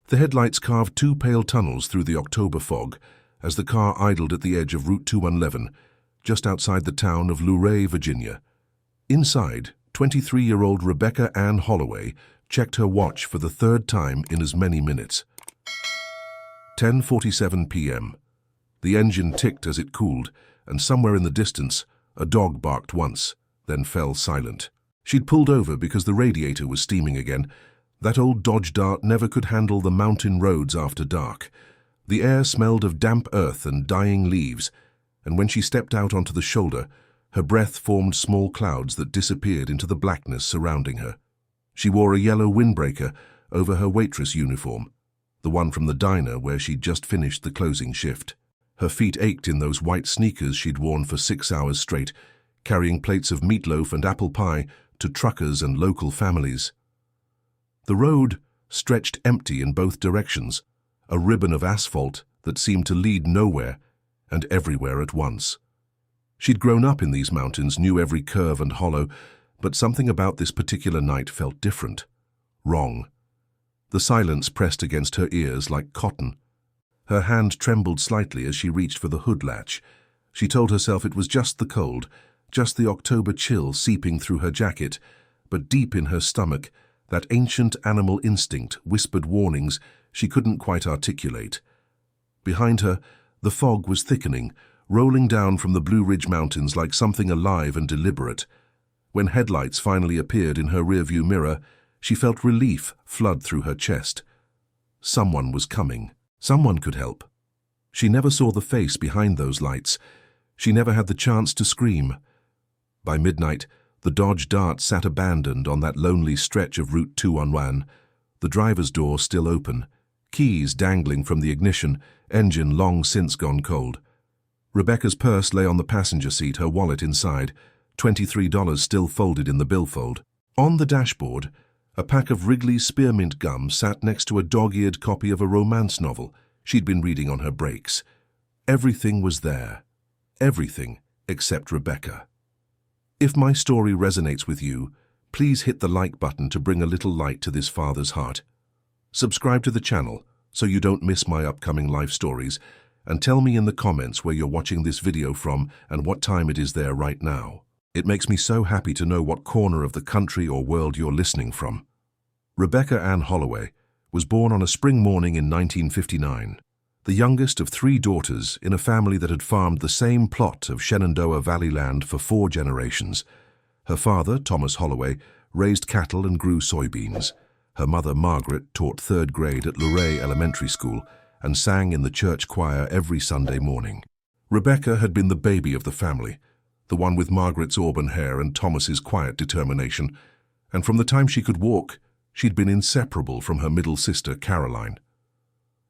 The headlights carved two pale tunnels through the October fog as the car idled at the edge of Route 211, just outside the town of Luray, Virginia. Inside, 23-year-old Rebecca Ann Holloway checked her watch for the third time in as many minutes. 10:47 p.m. The engine ticked as it cooled, and somewhere in the distance, a dog barked once, then fell silent. She'd pulled over because the radiator was steaming again. That old Dodge Dart never could handle the mountain roads after dark. The air smelled of damp earth and dying leaves, and when she stepped out onto the shoulder, her breath formed small clouds that disappeared into the blackness surrounding her. She wore a yellow windbreaker over her waitress uniform, the one from the diner where she'd just finished the closing shift. Her feet ached in those white sneakers she'd worn for 6 hours straight, carrying plates of meatloaf and apple pie to truckers and local families. The road stretched empty in both directions, a ribbon of asphalt that seemed to lead nowhere and everywhere at once. She'd grown up in these mountains, knew every curve and hollow, but something about this particular night felt different, wrong. The silence pressed against her ears like cotton. Her hand trembled slightly as she reached for the hood latch. She told herself it was just the cold, just the October chill seeping through her jacket, but deep in her stomach, that ancient animal instinct whispered warnings she couldn't quite articulate. Behind her, the fog was thickening, rolling down from the Blue Ridge Mountains like something alive and deliberate. When headlights finally appeared in her rearview mirror, she felt relief flood through her chest. Someone was coming. Someone could help. She never saw the face behind those lights. She never had the chance to scream. By midnight, the Dodge Dart sat abandoned on that lonely stretch of Route 211, the driver's door still open, keys dangling from the ignition, engine long since gone cold. Rebecca's purse lay on the passenger seat, her wallet inside, $23 still folded in the billfold. On the dashboard, a pack of Wrigley's spearmint gum sat next to a dog-eared copy of a romance novel she'd been reading on her breaks. Everything was there. Everything except Rebecca. If my story resonates with you, please hit the like button to bring a little light to this father's heart. Subscribe to the channel so you don't miss my upcoming life stories, and tell me in the comments where you're watching this video from and what time it is there right now. It makes me so happy to know what corner of the country or world you're listening from. Rebecca Ann Holloway was born on a spring morning in 1959, the youngest of 3 daughters in a family that had farmed the same plot of Shenandoah Valley land for 4 generations. Her father, Thomas Holloway, raised cattle and grew soybeans. Her mother, Margaret, taught 3rd grade at Luray Elementary School and sang in the church choir every Sunday morning. Rebecca had been the baby of the family, the one with Margaret's auburn hair and Thomas's quiet determination, and from the time she could walk, she'd been inseparable from her middle sister, Caroline.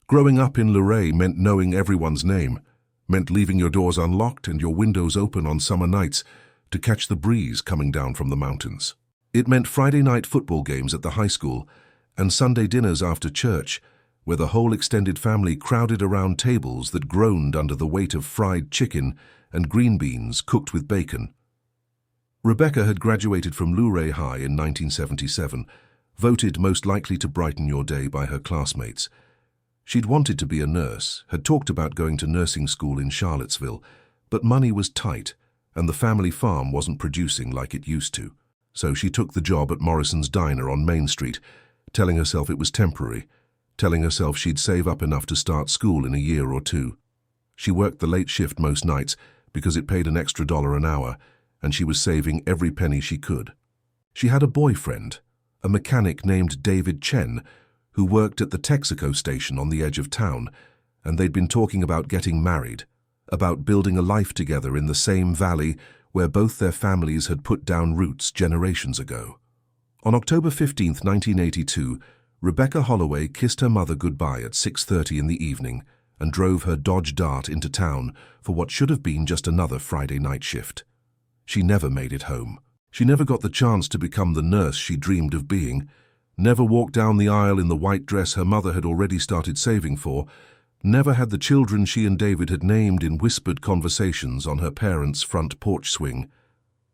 Growing up in Luray meant knowing everyone's name, meant leaving your doors unlocked and your windows open on summer nights to catch the breeze coming down from the mountains. It meant Friday night football games at the high school and Sunday dinners after church, where the whole extended family crowded around tables that groaned under the weight of fried chicken and green beans cooked with bacon. Rebecca had graduated from Luray High in 1977, voted most likely to brighten your day by her classmates. She'd wanted to be a nurse, had talked about going to nursing school in Charlottesville, but money was tight and the family farm wasn't producing like it used to. So she took the job at Morrison's Diner on Main Street, telling herself it was temporary, telling herself she'd save up enough to start school in a year or 2. She worked the late shift most nights because it paid an extra $1 an hour, and she was saving every penny she could. She had a boyfriend, a mechanic named David Chen, who worked at the Texaco station on the edge of town, and they'd been talking about getting married, about building a life together in the same valley where both their families had put down roots generations ago. On October 15, 1982, Rebecca Holloway kissed her mother goodbye at 6:30 in the evening and drove her Dodge Dart into town for what should have been just another Friday night shift. She never made it home. She never got the chance to become the nurse she dreamed of being, never walked down the aisle in the white dress her mother had already started saving for, never had the children she and David had named in whispered conversations on her parents' front porch swing.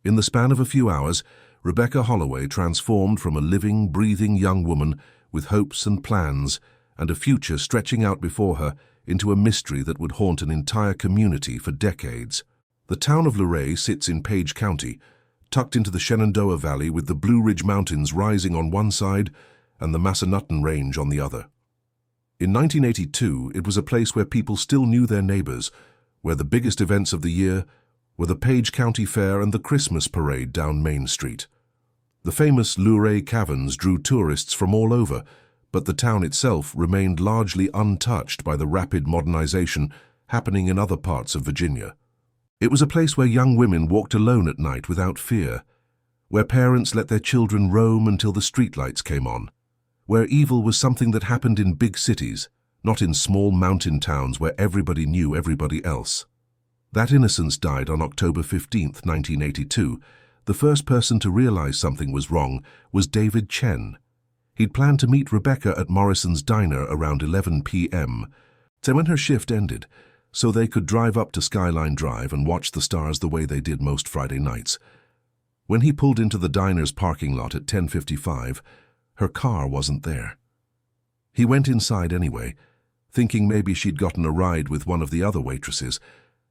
In the span of a few hours, Rebecca Holloway transformed from a living, breathing young woman with hopes and plans and a future stretching out before her into a mystery that would haunt an entire community for decades. The town of Luray sits in Page County, tucked into the Shenandoah Valley with the Blue Ridge Mountains rising on one side and the Massanutten Range on the other. In 1982, it was a place where people still knew their neighbors, where the biggest events of the year were the Page County Fair and the Christmas parade down Main Street. The famous Luray Caverns drew tourists from all over, but the town itself remained largely untouched by the rapid modernization happening in other parts of Virginia. It was a place where young women walked alone at night without fear, where parents let their children roam until the streetlights came on, where evil was something that happened in big cities, not in small mountain towns where everybody knew everybody else. That innocence died on October 15, 1982. The first person to realize something was wrong was David Chen. He'd planned to meet Rebecca at Morrison's Diner around 11 p.m. So when her shift ended, so they could drive up to Skyline Drive and watch the stars the way they did most Friday nights. When he pulled into the diner's parking lot at 10:55, her car wasn't there. He went inside anyway, thinking maybe she'd gotten a ride with one of the other waitresses,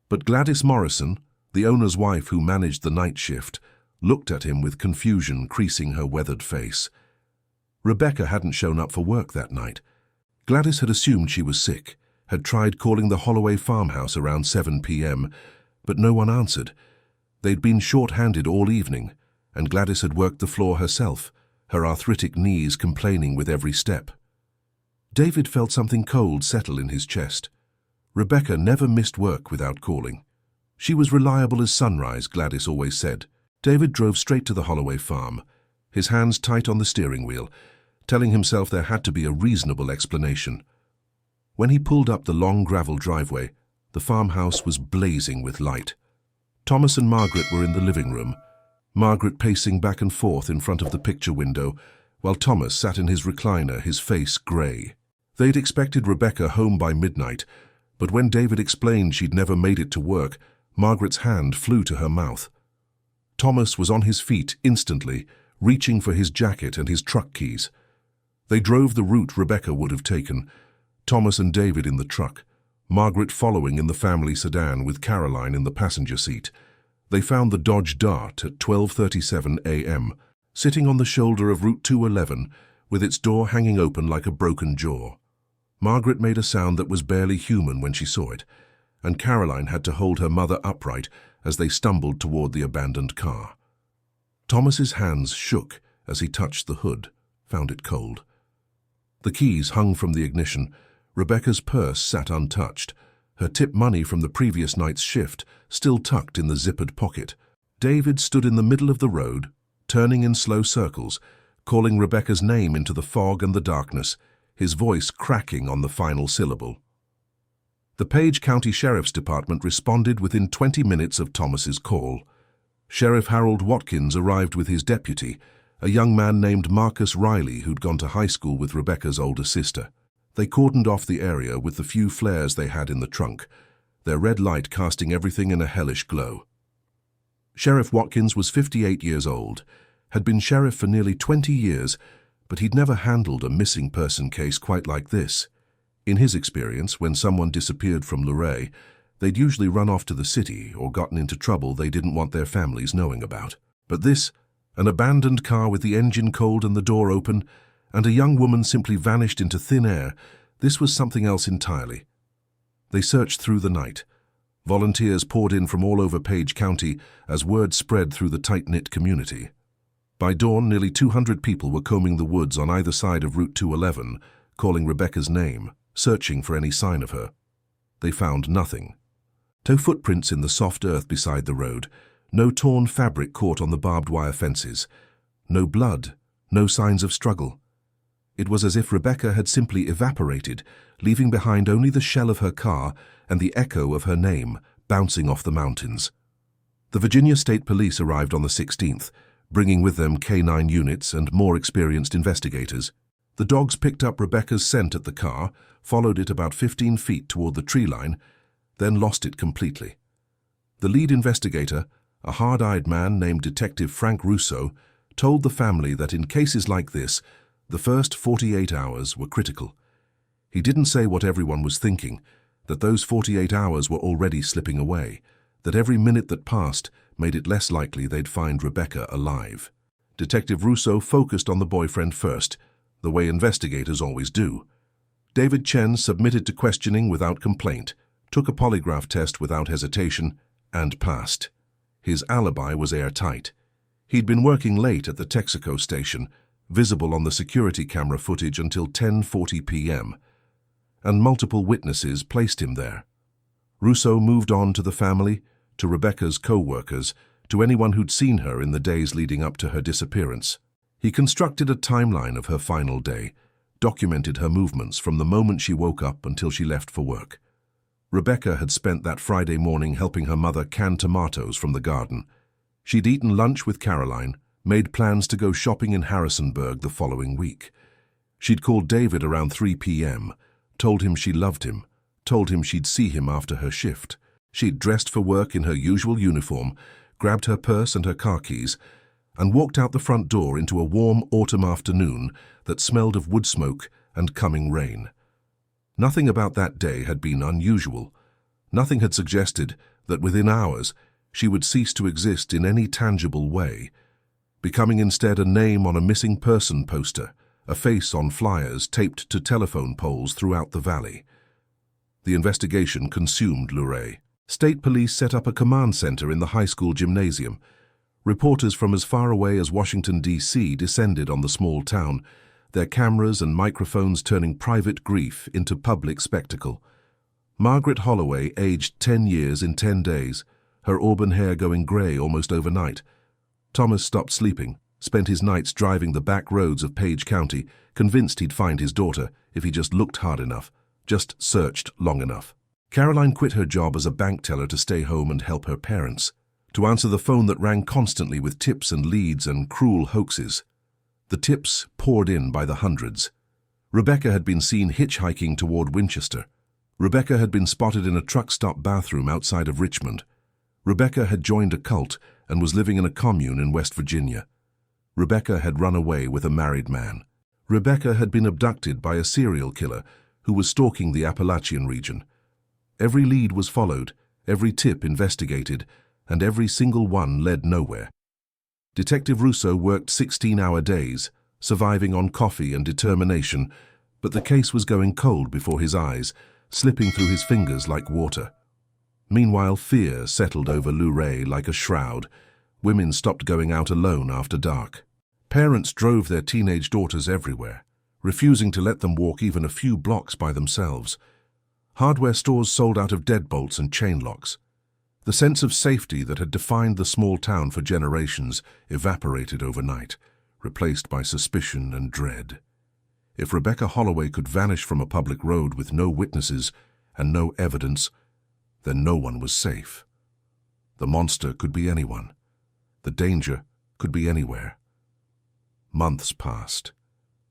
but Gladys Morrison, the owner's wife who managed the night shift, looked at him with confusion creasing her weathered face. Rebecca hadn't shown up for work that night. Gladys had assumed she was sick, had tried calling the Holloway farmhouse around 7 p.m., but no one answered. They'd been short-handed all evening, and Gladys had worked the floor herself, her arthritic knees complaining with every step. David felt something cold settle in his chest. Rebecca never missed work without calling. She was reliable as sunrise, Gladys always said. David drove straight to the Holloway farm, his hands tight on the steering wheel, telling himself there had to be a reasonable explanation. When he pulled up the long gravel driveway, the farmhouse was blazing with light. Thomas and Margaret were in the living room, Margaret pacing back and forth in front of the picture window, while Thomas sat in his recliner, his face grey. They'd expected Rebecca home by midnight, but when David explained she'd never made it to work, Margaret's hand flew to her mouth. Thomas was on his feet instantly, reaching for his jacket and his truck keys. They drove the route Rebecca would have taken, Thomas and David in the truck, Margaret following in the family sedan with Caroline in the passenger seat. They found the Dodge Dart at 12:37 a.m., sitting on the shoulder of Route 211, with its door hanging open like a broken jaw. Margaret made a sound that was barely human when she saw it, and Caroline had to hold her mother upright as they stumbled toward the abandoned car. Thomas's hands shook as he touched the hood, found it cold. The keys hung from the ignition. Rebecca's purse sat untouched, her tip money from the previous night's shift still tucked in the zippered pocket. David stood in the middle of the road, turning in slow circles, calling Rebecca's name into the fog and the darkness, his voice cracking on the final syllable. The Page County Sheriff's Department responded within 20 minutes of Thomas's call. Sheriff Harold Watkins arrived with his deputy, a young man named Marcus Riley who'd gone to high school with Rebecca's older sister. They cordoned off the area with the few flares they had in the trunk, their red light casting everything in a hellish glow. Sheriff Watkins was 58 years old, had been sheriff for nearly 20 years, but he'd never handled a missing person case quite like this. In his experience, when someone disappeared from Luray, they'd usually run off to the city or gotten into trouble they didn't want their families knowing about. But this, an abandoned car with the engine cold and the door open, and a young woman simply vanished into thin air, this was something else entirely. They searched through the night. Volunteers poured in from all over Page County as word spread through the tight-knit community. By dawn, nearly 200 people were combing the woods on either side of Route 211, calling Rebecca's name, searching for any sign of her. They found nothing. No footprints in the soft earth beside the road, no torn fabric caught on the barbed wire fences, no blood, no signs of struggle. It was as if Rebecca had simply evaporated, leaving behind only the shell of her car and the echo of her name bouncing off the mountains. The Virginia State Police arrived on the 16th, bringing with them K-9 units and more experienced investigators. The dogs picked up Rebecca's scent at the car, followed it about 15 feet toward the tree line, then lost it completely. The lead investigator, a hard-eyed man named Detective Frank Russo, told the family that in cases like this, the first 48 hours were critical. He didn't say what everyone was thinking, that those 48 hours were already slipping away, that every minute that passed made it less likely they'd find Rebecca alive. Detective Russo focused on the boyfriend first, the way investigators always do. David Chen submitted to questioning without complaint, took a polygraph test without hesitation, and passed. His alibi was airtight. He'd been working late at the Texaco station, visible on the security camera footage until 10:40 p.m., and multiple witnesses placed him there. Russo moved on to the family, to Rebecca's co-workers, to anyone who'd seen her in the days leading up to her disappearance. He constructed a timeline of her final day, documented her movements from the moment she woke up until she left for work. Rebecca had spent that Friday morning helping her mother can tomatoes from the garden. She'd eaten lunch with Caroline, made plans to go shopping in Harrisonburg the following week. She'd called David around 3 p.m., told him she loved him, told him she'd see him after her shift. She'd dressed for work in her usual uniform, grabbed her purse and her car keys, and walked out the front door into a warm autumn afternoon that smelled of wood smoke and coming rain. Nothing about that day had been unusual. Nothing had suggested that within hours she would cease to exist in any tangible way, becoming instead a name on a missing person poster, a face on flyers taped to telephone poles throughout the valley. The investigation consumed Luray. State police set up a command center in the high school gymnasium. Reporters from as far away as Washington, D.C. descended on the small town, their cameras and microphones turning private grief into public spectacle. Margaret Holloway, aged 10 years in 10 days, her auburn hair going grey almost overnight. Thomas stopped sleeping, spent his nights driving the back roads of Page County, convinced he'd find his daughter if he just looked hard enough, just searched long enough. Caroline quit her job as a bank teller to stay home and help her parents, to answer the phone that rang constantly with tips and leads and cruel hoaxes. The tips poured in by the hundreds. Rebecca had been seen hitchhiking toward Winchester. Rebecca had been spotted in a truck stop bathroom outside of Richmond. Rebecca had joined a cult and was living in a commune in West Virginia. Rebecca had run away with a married man. Rebecca had been abducted by a serial killer who was stalking the Appalachian region. Every lead was followed, every tip investigated, and every single one led nowhere. Detective Russo worked 16-hour days, surviving on coffee and determination, but the case was going cold before his eyes, slipping through his fingers like water. Meanwhile, fear settled over Luray like a shroud. Women stopped going out alone after dark. Parents drove their teenage daughters everywhere, refusing to let them walk even a few blocks by themselves. Hardware stores sold out of deadbolts and chain locks. The sense of safety that had defined the small town for generations evaporated overnight, replaced by suspicion and dread. If Rebecca Holloway could vanish from a public road with no witnesses and no evidence, then no one was safe. The monster could be anyone. The danger could be anywhere. Months passed,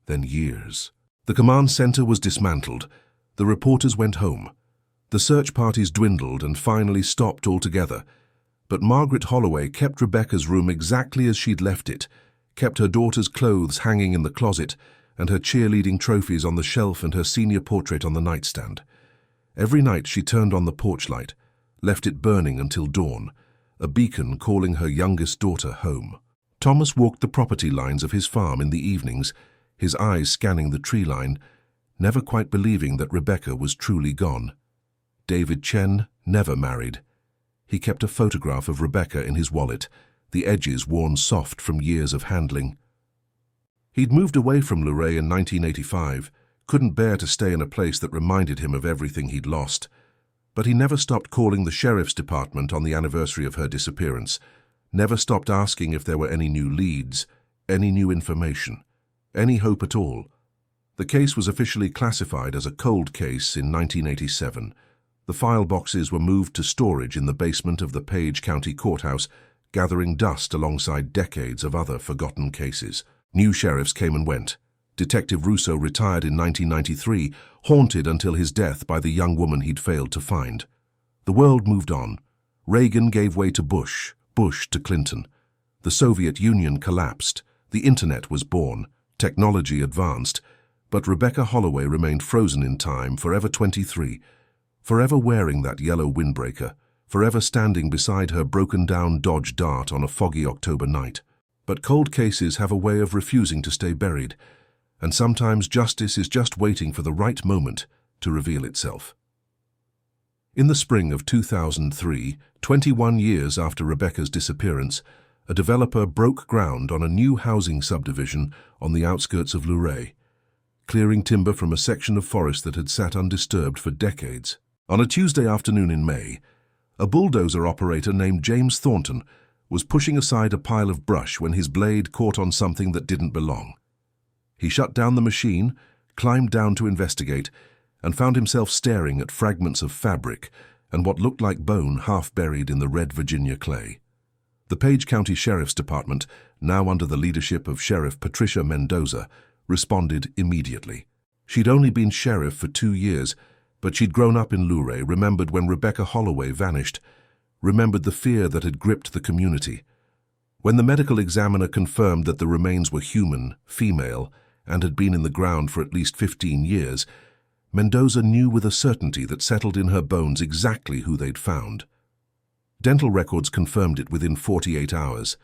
then years. The command center was dismantled. The reporters went home. The search parties dwindled and finally stopped altogether. But Margaret Holloway kept Rebecca's room exactly as she'd left it, kept her daughter's clothes hanging in the closet and her cheerleading trophies on the shelf and her senior portrait on the nightstand. Every night she turned on the porch light, left it burning until dawn, a beacon calling her youngest daughter home. Thomas walked the property lines of his farm in the evenings, his eyes scanning the tree line, never quite believing that Rebecca was truly gone. David Chen never married. He kept a photograph of Rebecca in his wallet, the edges worn soft from years of handling. He'd moved away from Luray in 1985, couldn't bear to stay in a place that reminded him of everything he'd lost. But he never stopped calling the sheriff's department on the anniversary of her disappearance, never stopped asking if there were any new leads, any new information, any hope at all. The case was officially classified as a cold case in 1987. The file boxes were moved to storage in the basement of the Page County Courthouse, gathering dust alongside decades of other forgotten cases. New sheriffs came and went. Detective Russo retired in 1993, haunted until his death by the young woman he'd failed to find. The world moved on. Reagan gave way to Bush, Bush to Clinton. The Soviet Union collapsed. The internet was born. Technology advanced. But Rebecca Holloway remained frozen in time, forever 23, forever wearing that yellow windbreaker, forever standing beside her broken-down Dodge Dart on a foggy October night. But cold cases have a way of refusing to stay buried, and sometimes justice is just waiting for the right moment to reveal itself. In the spring of 2003, 21 years after Rebecca's disappearance, a developer broke ground on a new housing subdivision on the outskirts of Luray, clearing timber from a section of forest that had sat undisturbed for decades. On a Tuesday afternoon in May, a bulldozer operator named James Thornton was pushing aside a pile of brush when his blade caught on something that didn't belong. He shut down the machine, climbed down to investigate, and found himself staring at fragments of fabric and what looked like bone half buried in the red Virginia clay. The Page County Sheriff's Department, now under the leadership of Sheriff Patricia Mendoza, responded immediately. She'd only been sheriff for 2 years, but she'd grown up in Luray, remembered when Rebecca Holloway vanished, remembered the fear that had gripped the community. When the medical examiner confirmed that the remains were human, female, and had been in the ground for at least 15 years, Mendoza knew with a certainty that settled in her bones exactly who they'd found. Dental records confirmed it within 48 hours.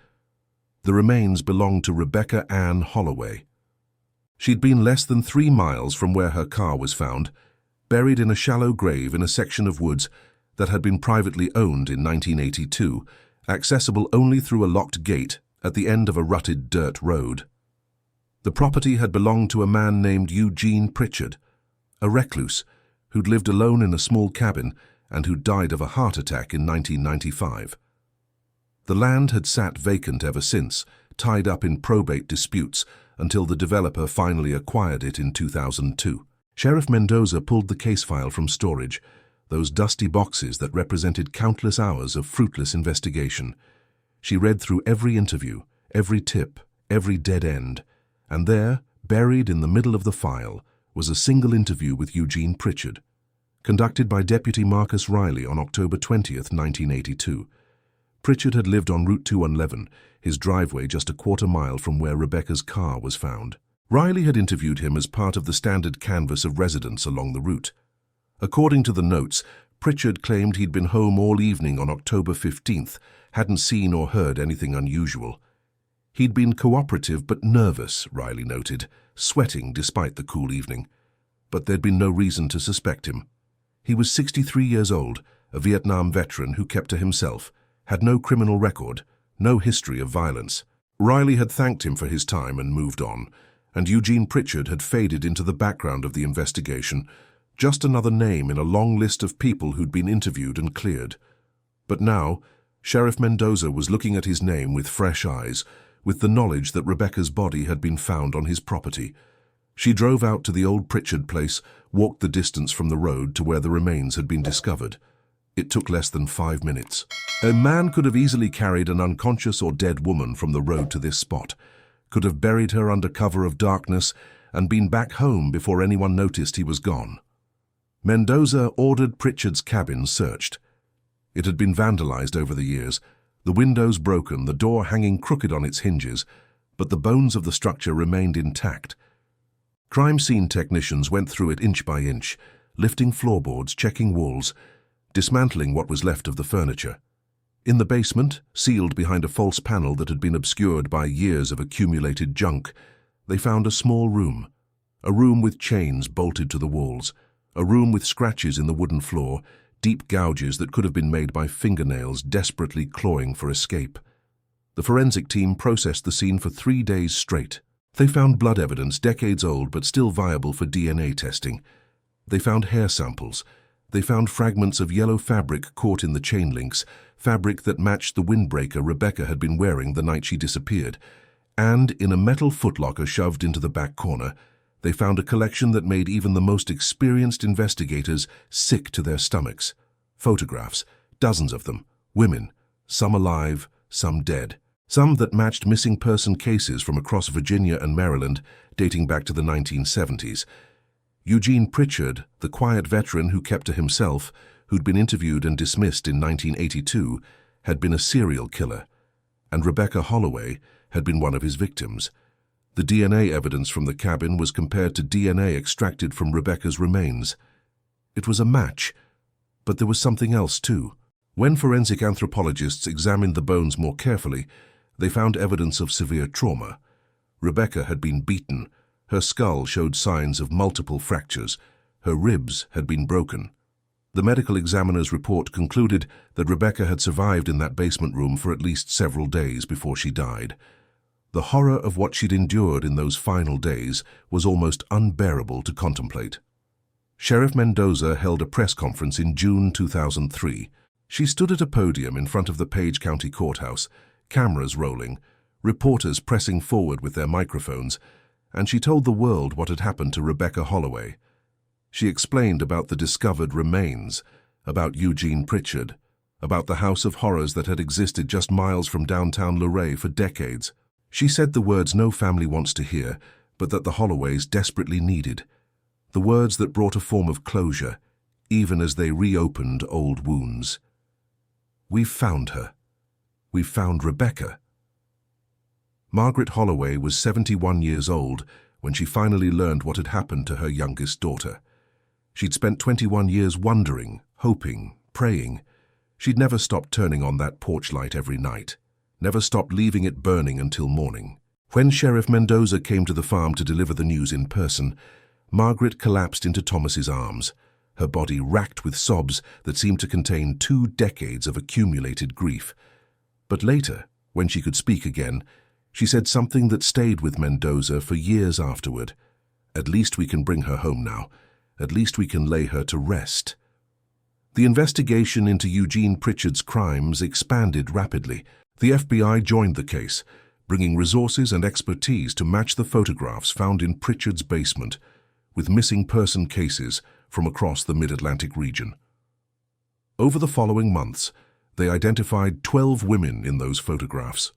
The remains belonged to Rebecca Ann Holloway. She'd been less than 3 miles from where her car was found, buried in a shallow grave in a section of woods that had been privately owned in 1982, accessible only through a locked gate at the end of a rutted dirt road. The property had belonged to a man named Eugene Pritchard, a recluse who'd lived alone in a small cabin and who died of a heart attack in 1995. The land had sat vacant ever since, tied up in probate disputes, until the developer finally acquired it in 2002. Sheriff Mendoza pulled the case file from storage, those dusty boxes that represented countless hours of fruitless investigation. She read through every interview, every tip, every dead end, and there, buried in the middle of the file, was a single interview with Eugene Pritchard, conducted by Deputy Marcus Riley on October 20th, 1982. Pritchard had lived on Route 211, his driveway just a quarter mile from where Rebecca's car was found. Riley had interviewed him as part of the standard canvass of residents along the route. According to the notes, Pritchard claimed he'd been home all evening on October 15th, hadn't seen or heard anything unusual. He'd been cooperative but nervous, Riley noted, sweating despite the cool evening. But there'd been no reason to suspect him. He was 63 years old, a Vietnam veteran who kept to himself, had no criminal record, no history of violence. Riley had thanked him for his time and moved on, and Eugene Pritchard had faded into the background of the investigation, just another name in a long list of people who'd been interviewed and cleared. But now, Sheriff Mendoza was looking at his name with fresh eyes, with the knowledge that Rebecca's body had been found on his property. She drove out to the old Pritchard place, walked the distance from the road to where the remains had been discovered. It took less than 5 minutes. A man could have easily carried an unconscious or dead woman from the road to this spot, could have buried her under cover of darkness and been back home before anyone noticed he was gone. Mendoza ordered Pritchard's cabin searched. It had been vandalized over the years, the windows broken, the door hanging crooked on its hinges, but the bones of the structure remained intact. Crime scene technicians went through it inch by inch, lifting floorboards, checking walls, dismantling what was left of the furniture. In the basement, sealed behind a false panel that had been obscured by years of accumulated junk, they found a small room. A room with chains bolted to the walls, a room with scratches in the wooden floor, deep gouges that could have been made by fingernails desperately clawing for escape. The forensic team processed the scene for 3 days straight. They found blood evidence decades old but still viable for DNA testing. They found hair samples. They found fragments of yellow fabric caught in the chain links, fabric that matched the windbreaker Rebecca had been wearing the night she disappeared. And in a metal footlocker shoved into the back corner, they found a collection that made even the most experienced investigators sick to their stomachs. Photographs, dozens of them, women, some alive, some dead. Some that matched missing person cases from across Virginia and Maryland dating back to the 1970s. Eugene Pritchard, the quiet veteran who kept to himself, who'd been interviewed and dismissed in 1982, had been a serial killer, and Rebecca Holloway had been one of his victims. The DNA evidence from the cabin was compared to DNA extracted from Rebecca's remains. It was a match, but there was something else too. When forensic anthropologists examined the bones more carefully, they found evidence of severe trauma. Rebecca had been beaten. Her skull showed signs of multiple fractures. Her ribs had been broken. The medical examiner's report concluded that Rebecca had survived in that basement room for at least several days before she died. The horror of what she'd endured in those final days was almost unbearable to contemplate. Sheriff Mendoza held a press conference in June 2003. She stood at a podium in front of the Page County Courthouse, cameras rolling, reporters pressing forward with their microphones, and she told the world what had happened to Rebecca Holloway. She explained about the discovered remains, about Eugene Pritchard, about the house of horrors that had existed just miles from downtown Luray for decades. She said the words no family wants to hear, but that the Holloways desperately needed. The words that brought a form of closure, even as they reopened old wounds. "We've found her. We've found Rebecca." Margaret Holloway was 71 years old when she finally learned what had happened to her youngest daughter. She'd spent 21 years wondering, hoping, praying. She'd never stopped turning on that porch light every night, never stopped leaving it burning until morning. When Sheriff Mendoza came to the farm to deliver the news in person, Margaret collapsed into Thomas's arms, her body racked with sobs that seemed to contain 2 decades of accumulated grief. But later, when she could speak again, she said something that stayed with Mendoza for years afterward. "At least we can bring her home now. At least we can lay her to rest." The investigation into Eugene Pritchard's crimes expanded rapidly. The FBI joined the case, bringing resources and expertise to match the photographs found in Pritchard's basement with missing person cases from across the Mid-Atlantic region. Over the following months, they identified 12 women in those photographs.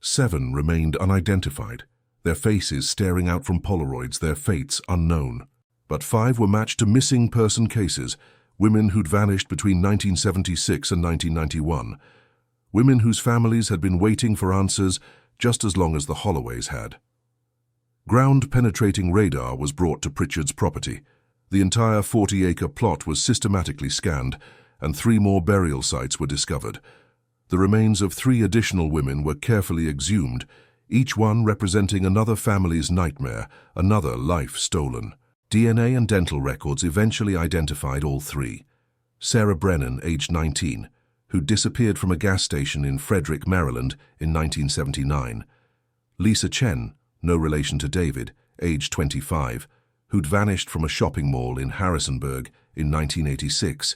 7 remained unidentified, their faces staring out from Polaroids, their fates unknown. But 5 were matched to missing person cases, women who'd vanished between 1976 and 1991, women whose families had been waiting for answers just as long as the Holloways had. Ground-penetrating radar was brought to Pritchard's property. The entire 40-acre plot was systematically scanned, and 3 more burial sites were discovered. The remains of 3 additional women were carefully exhumed, each one representing another family's nightmare, another life stolen. DNA and dental records eventually identified all 3. Sarah Brennan, aged 19, who disappeared from a gas station in Frederick, Maryland in 1979. Lisa Chen, no relation to David, aged 25, who'd vanished from a shopping mall in Harrisonburg in 1986.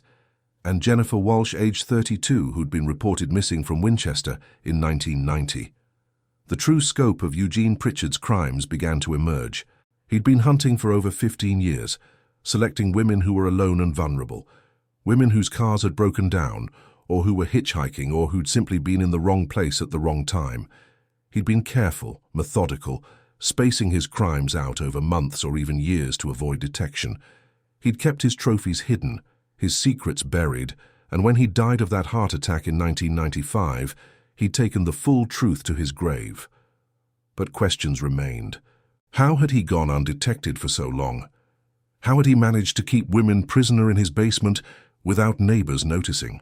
And Jennifer Walsh, aged 32, who'd been reported missing from Winchester in 1990. The true scope of Eugene Pritchard's crimes began to emerge. He'd been hunting for over 15 years, selecting women who were alone and vulnerable, women whose cars had broken down, or who were hitchhiking, or who'd simply been in the wrong place at the wrong time. He'd been careful, methodical, spacing his crimes out over months or even years to avoid detection. He'd kept his trophies hidden, his secrets buried, and when he died of that heart attack in 1995, he'd taken the full truth to his grave. But questions remained. How had he gone undetected for so long? How had he managed to keep women prisoner in his basement without neighbors noticing?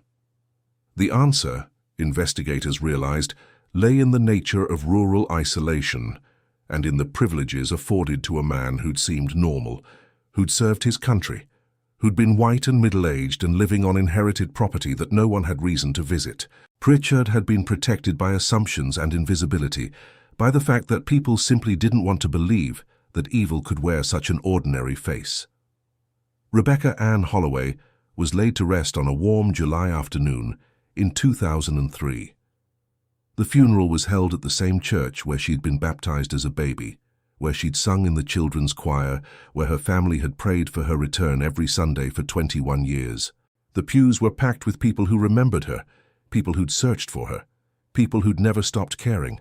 The answer, investigators realized, lay in the nature of rural isolation and in the privileges afforded to a man who'd seemed normal, who'd served his country, who'd been white and middle-aged and living on inherited property that no one had reason to visit. Pritchard had been protected by assumptions and invisibility, by the fact that people simply didn't want to believe that evil could wear such an ordinary face. Rebecca Ann Holloway was laid to rest on a warm July afternoon in 2003. The funeral was held at the same church where she'd been baptized as a baby, where she'd sung in the children's choir, where her family had prayed for her return every Sunday for 21 years. The pews were packed with people who remembered her, people who'd searched for her, people who'd never stopped caring.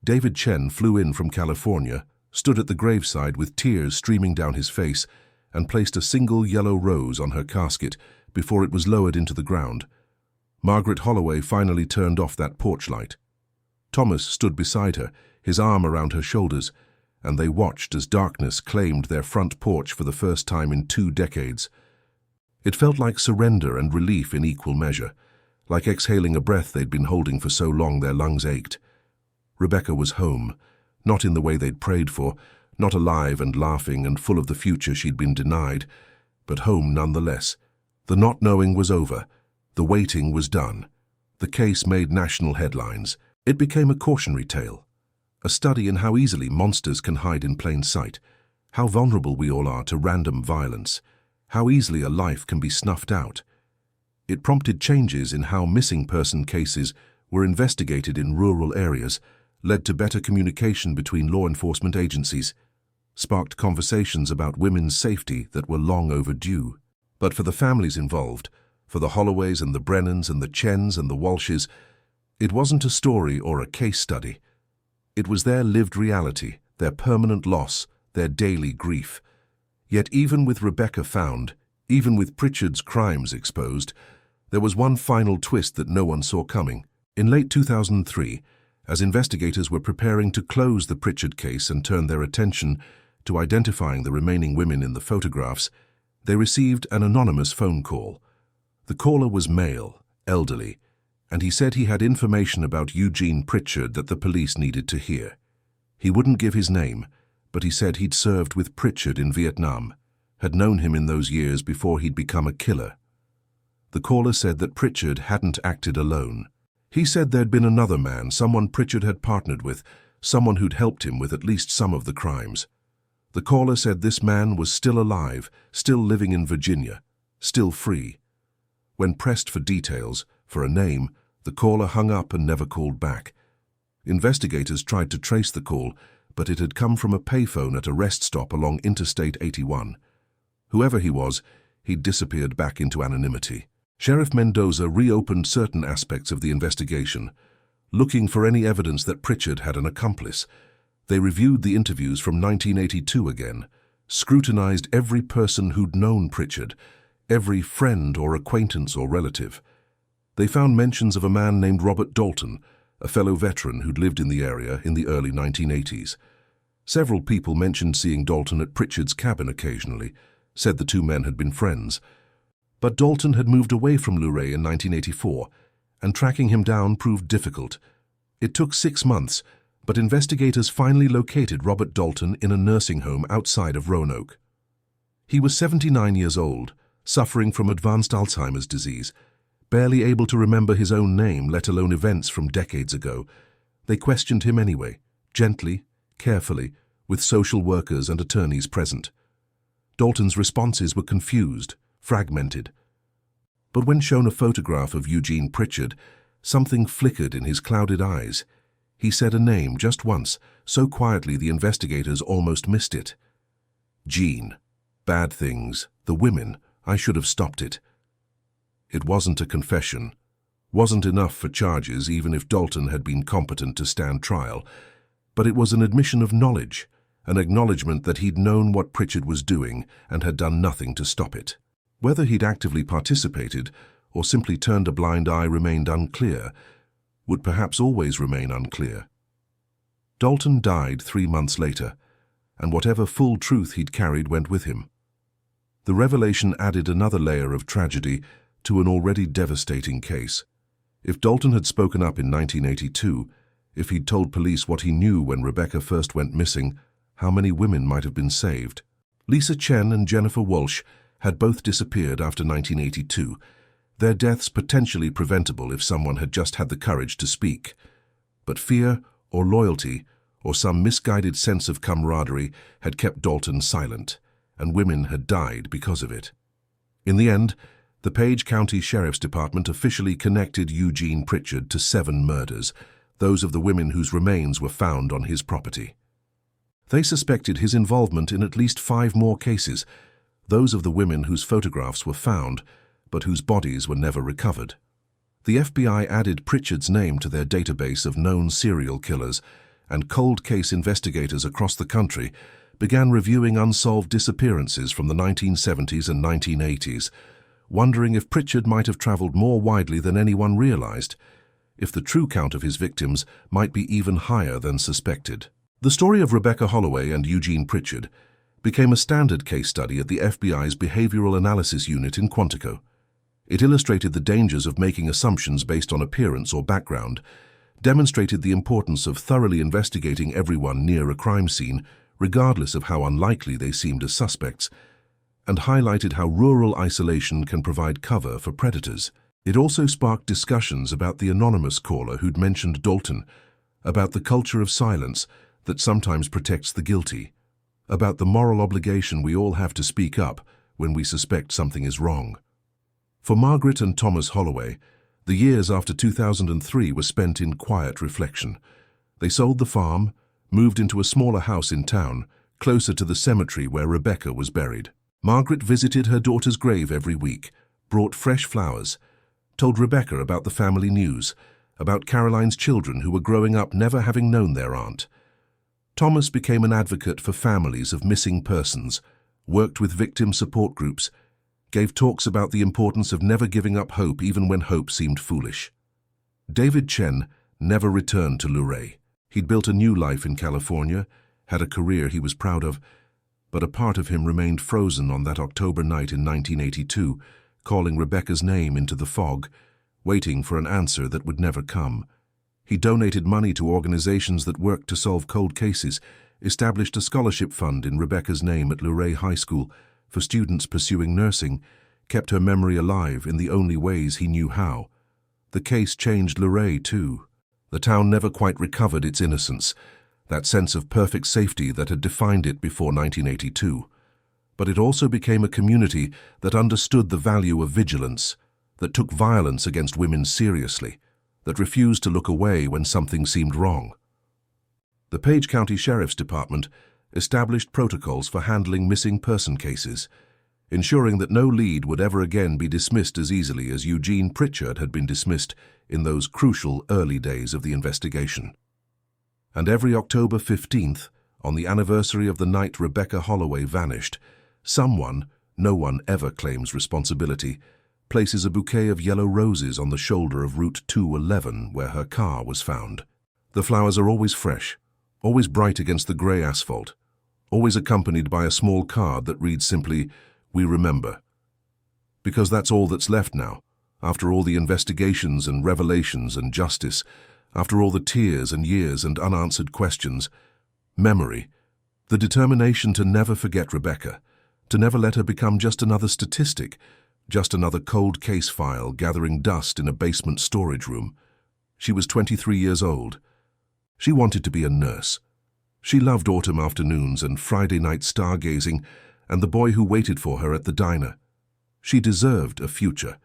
David Chen flew in from California, stood at the graveside with tears streaming down his face, and placed a single yellow rose on her casket before it was lowered into the ground. Margaret Holloway finally turned off that porch light. Thomas stood beside her, his arm around her shoulders, and they watched as darkness claimed their front porch for the first time in 2 decades. It felt like surrender and relief in equal measure, like exhaling a breath they'd been holding for so long their lungs ached. Rebecca was home, not in the way they'd prayed for, not alive and laughing and full of the future she'd been denied, but home nonetheless. The not knowing was over. The waiting was done. The case made national headlines. It became a cautionary tale, a study in how easily monsters can hide in plain sight, how vulnerable we all are to random violence, how easily a life can be snuffed out. It prompted changes in how missing person cases were investigated in rural areas, led to better communication between law enforcement agencies, sparked conversations about women's safety that were long overdue. But for the families involved, for the Holloways and the Brennans and the Chens and the Walshes, it wasn't a story or a case study. It was their lived reality, their permanent loss, their daily grief. Yet even with Rebecca found, even with Pritchard's crimes exposed, there was one final twist that no one saw coming. In late 2003, as investigators were preparing to close the Pritchard case and turn their attention to identifying the remaining women in the photographs, they received an anonymous phone call. The caller was male, elderly, and he said he had information about Eugene Pritchard that the police needed to hear. He wouldn't give his name, but he said he'd served with Pritchard in Vietnam, had known him in those years before he'd become a killer. The caller said that Pritchard hadn't acted alone. He said there'd been another man, someone Pritchard had partnered with, someone who'd helped him with at least some of the crimes. The caller said this man was still alive, still living in Virginia, still free. When pressed for details, for a name, the caller hung up and never called back. Investigators tried to trace the call, but it had come from a payphone at a rest stop along Interstate 81. Whoever he was, he'd disappeared back into anonymity. Sheriff Mendoza reopened certain aspects of the investigation, looking for any evidence that Pritchard had an accomplice. They reviewed the interviews from 1982 again, scrutinized every person who'd known Pritchard, every friend or acquaintance or relative. They found mentions of a man named Robert Dalton, a fellow veteran who'd lived in the area in the early 1980s. Several people mentioned seeing Dalton at Pritchard's cabin occasionally, said the two men had been friends. But Dalton had moved away from Luray in 1984, and tracking him down proved difficult. It took 6 months, but investigators finally located Robert Dalton in a nursing home outside of Roanoke. He was 79 years old, suffering from advanced Alzheimer's disease, barely able to remember his own name, let alone events from decades ago. They questioned him anyway, gently, carefully, with social workers and attorneys present. Dalton's responses were confused, fragmented. But when shown a photograph of Eugene Pritchard, something flickered in his clouded eyes. He said a name just once, so quietly the investigators almost missed it. Gene. Bad things. The women. I should have stopped it. It wasn't a confession. Wasn't enough for charges, even if Dalton had been competent to stand trial. But it was an admission of knowledge, an acknowledgement that he'd known what Pritchard was doing and had done nothing to stop it. Whether he'd actively participated or simply turned a blind eye remained unclear, would perhaps always remain unclear. Dalton died 3 months later, and whatever full truth he'd carried went with him. The revelation added another layer of tragedy to an already devastating case. If Dalton had spoken up in 1982, if he'd told police what he knew when Rebecca first went missing, how many women might have been saved? Lisa Chen and Jennifer Walsh had both disappeared after 1982, their deaths potentially preventable if someone had just had the courage to speak. But fear or loyalty or some misguided sense of camaraderie had kept Dalton silent, and women had died because of it. In the end, the Page County Sheriff's Department officially connected Eugene Pritchard to 7 murders, those of the women whose remains were found on his property. They suspected his involvement in at least 5 more cases, those of the women whose photographs were found, but whose bodies were never recovered. The FBI added Pritchard's name to their database of known serial killers, and cold case investigators across the country began reviewing unsolved disappearances from the 1970s and 1980s, wondering if Pritchard might have traveled more widely than anyone realized, if the true count of his victims might be even higher than suspected. The story of Rebecca Holloway and Eugene Pritchard became a standard case study at the FBI's Behavioral Analysis Unit in Quantico. It illustrated the dangers of making assumptions based on appearance or background, demonstrated the importance of thoroughly investigating everyone near a crime scene, regardless of how unlikely they seemed as suspects, and highlighted how rural isolation can provide cover for predators. It also sparked discussions about the anonymous caller who'd mentioned Dalton, about the culture of silence that sometimes protects the guilty, about the moral obligation we all have to speak up when we suspect something is wrong. For Margaret and Thomas Holloway, the years after 2003 were spent in quiet reflection. They sold the farm, moved into a smaller house in town, closer to the cemetery where Rebecca was buried. Margaret visited her daughter's grave every week, brought fresh flowers, told Rebecca about the family news, about Caroline's children who were growing up never having known their aunt. Thomas became an advocate for families of missing persons, worked with victim support groups, gave talks about the importance of never giving up hope even when hope seemed foolish. David Chen never returned to Luray. He'd built a new life in California, had a career he was proud of, but a part of him remained frozen on that October night in 1982, calling Rebecca's name into the fog, waiting for an answer that would never come. He donated money to organizations that worked to solve cold cases, established a scholarship fund in Rebecca's name at Luray High School for students pursuing nursing, kept her memory alive in the only ways he knew how. The case changed Luray too. The town never quite recovered its innocence, that sense of perfect safety that had defined it before 1982. But it also became a community that understood the value of vigilance, that took violence against women seriously, that refused to look away when something seemed wrong. The Page County Sheriff's Department established protocols for handling missing person cases, ensuring that no lead would ever again be dismissed as easily as Eugene Pritchard had been dismissed in those crucial early days of the investigation. And every October 15th, on the anniversary of the night Rebecca Holloway vanished, someone, no one ever claims responsibility, places a bouquet of yellow roses on the shoulder of Route 211 where her car was found. The flowers are always fresh, always bright against the grey asphalt, always accompanied by a small card that reads simply, "We remember." Because that's all that's left now, after all the investigations and revelations and justice, after all the tears and years and unanswered questions. Memory, the determination to never forget Rebecca, to never let her become just another statistic, just another cold case file gathering dust in a basement storage room. She was 23 years old. She wanted to be a nurse. She loved autumn afternoons and Friday night stargazing and the boy who waited for her at the diner. She deserved a future.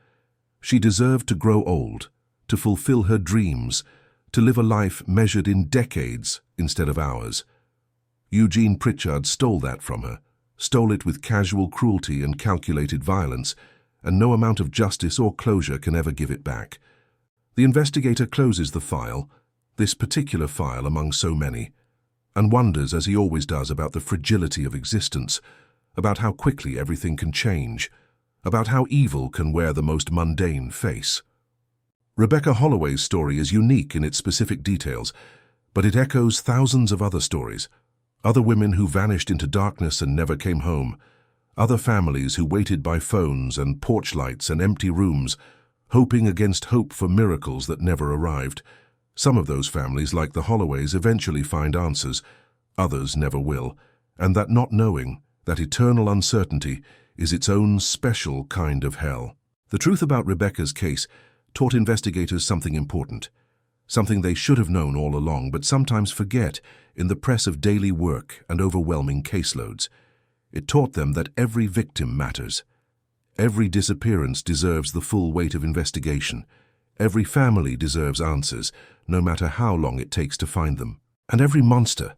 She deserved to grow old, to fulfill her dreams, to live a life measured in decades instead of hours. Eugene Pritchard stole that from her, stole it with casual cruelty and calculated violence, and no amount of justice or closure can ever give it back. The investigator closes the file, this particular file among so many, and wonders, as he always does, about the fragility of existence, about how quickly everything can change, about how evil can wear the most mundane face. Rebecca Holloway's story is unique in its specific details, but it echoes thousands of other stories, other women who vanished into darkness and never came home, other families who waited by phones and porch lights and empty rooms, hoping against hope for miracles that never arrived. Some of those families, like the Holloways, eventually find answers, others never will, and that not knowing, that eternal uncertainty, is its own special kind of hell. The truth about Rebecca's case taught investigators something important, something they should have known all along but sometimes forget in the press of daily work and overwhelming caseloads. It taught them that every victim matters. Every disappearance deserves the full weight of investigation. Every family deserves answers, no matter how long it takes to find them. And every monster,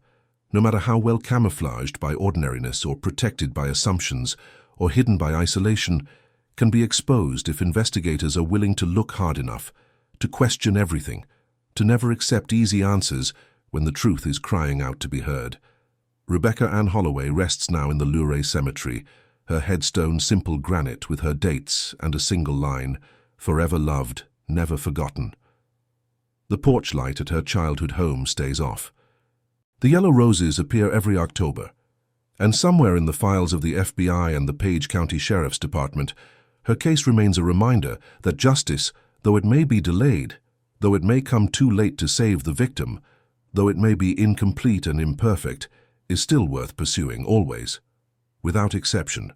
no matter how well camouflaged by ordinariness or protected by assumptions or hidden by isolation, can be exposed if investigators are willing to look hard enough, to question everything, to never accept easy answers when the truth is crying out to be heard. Rebecca Ann Holloway rests now in the Luray Cemetery, her headstone simple granite with her dates and a single line, "Forever loved, never forgotten." The porch light at her childhood home stays off. The yellow roses appear every October, and somewhere in the files of the FBI and the Page County Sheriff's Department, her case remains a reminder that justice, though it may be delayed, though it may come too late to save the victim, though it may be incomplete and imperfect, is still worth pursuing always, without exception.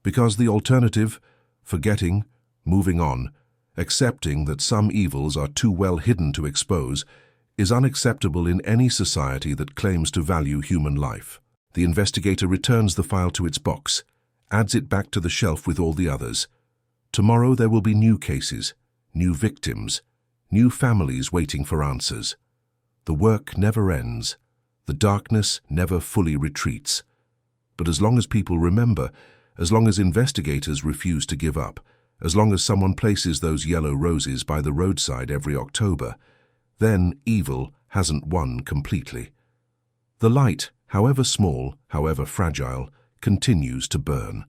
Because the alternative, forgetting, moving on, accepting that some evils are too well hidden to expose, is unacceptable in any society that claims to value human life. The investigator returns the file to its box, adds it back to the shelf with all the others. Tomorrow there will be new cases, new victims, new families waiting for answers. The work never ends. The darkness never fully retreats. But as long as people remember, as long as investigators refuse to give up, as long as someone places those yellow roses by the roadside every October, then evil hasn't won completely. The light, however small, however fragile, continues to burn.